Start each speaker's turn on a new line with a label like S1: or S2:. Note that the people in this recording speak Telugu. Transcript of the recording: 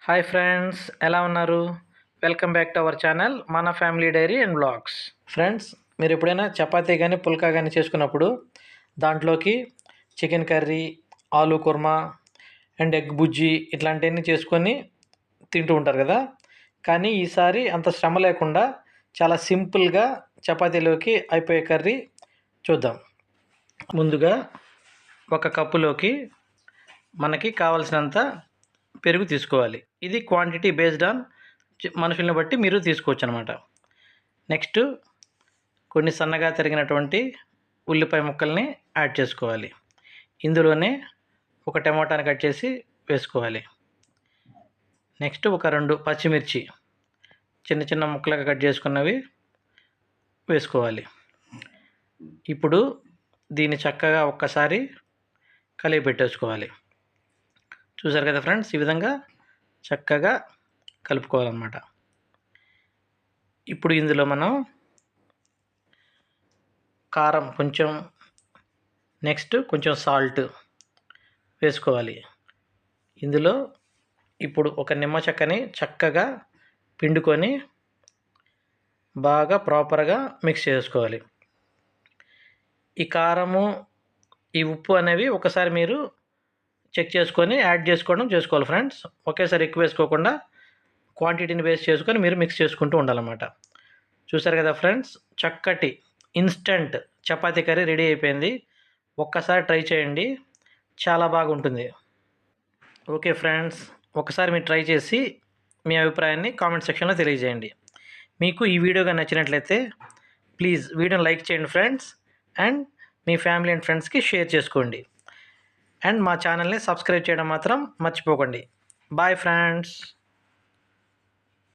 S1: హాయ్ ఫ్రెండ్స్, ఎలా ఉన్నారు? Welcome back to our channel మన family diary and blogs. Friends, మీరు ఎప్పుడైనా చపాతీ కానీ పుల్కా కానీ చేసుకున్నప్పుడు దాంట్లోకి chicken curry, aloo kurma and egg bhurji ఇట్లాంటివన్నీ చేసుకొని తింటూ ఉంటారు కదా. కానీ ఈసారి అంత శ్రమ లేకుండా చాలా సింపుల్గా చపాతీలోకి అయిపోయే కర్రీ చూద్దాం. ముందుగా ఒక కప్పులోకి మనకి కావలసినంత పెరుగు తీసుకోవాలి. ఇది క్వాంటిటీ బేస్డ్ ఆన్ మనుషుల్ని బట్టి మీరు తీసుకోవచ్చు అనమాట. నెక్స్ట్ కొన్ని సన్నగా తరిగినటువంటి ఉల్లిపాయ ముక్కల్ని యాడ్ చేసుకోవాలి. ఇందులోనే ఒక టమోటాని కట్ చేసి వేసుకోవాలి. నెక్స్ట్ ఒక 2 పచ్చిమిర్చి చిన్న చిన్న ముక్కలుగా కట్ చేసుకున్నవి వేసుకోవాలి. ఇప్పుడు దీన్ని చక్కగా ఒక్కసారి కలిపి పెట్టేసుకోవాలి. చూసారు కదా ఫ్రెండ్స్, ఈ విధంగా చక్కగా కలుపుకోవాలన్నమాట. ఇప్పుడు ఇందులో మనం కారం కొంచెం, నెక్స్ట్ కొంచెం సాల్ట్ వేసుకోవాలి. ఇందులో ఇప్పుడు ఒక నిమ్మ చెక్కని చక్కగా పిండుకొని బాగా ప్రాపర్గా మిక్స్ చేసుకోవాలి. ఈ కారము, ఈ ఉప్పు అనేవి ఒకసారి మీరు చెక్ చేసుకొని యాడ్ చేసుకోవాలి ఫ్రెండ్స్. ఒకేసారి ఎక్కువ వేసుకోకుండా క్వాంటిటీని బేస్ చేసుకొని మీరు మిక్స్ చేసుకుంటూ ఉండాలన్నమాట. చూసారు కదా ఫ్రెండ్స్, చక్కటి ఇన్స్టంట్ చపాతీ కర్రీ రెడీ అయిపోయింది. ఒక్కసారి ట్రై చేయండి, చాలా బాగుంటుంది. ఓకే ఫ్రెండ్స్, ఒకసారి మీరు ట్రై చేసి మీ అభిప్రాయాన్ని కామెంట్ సెక్షన్లో తెలియజేయండి. మీకు ఈ వీడియోగా నచ్చినట్లయితే ప్లీజ్ వీడియోని లైక్ చేయండి ఫ్రెండ్స్, అండ్ మీ ఫ్యామిలీ అండ్ ఫ్రెండ్స్కి షేర్ చేసుకోండి. అండ్ మా ఛానల్ని సబ్స్క్రైబ్ చేయడం మాత్రం మర్చిపోకండి. Bye friends.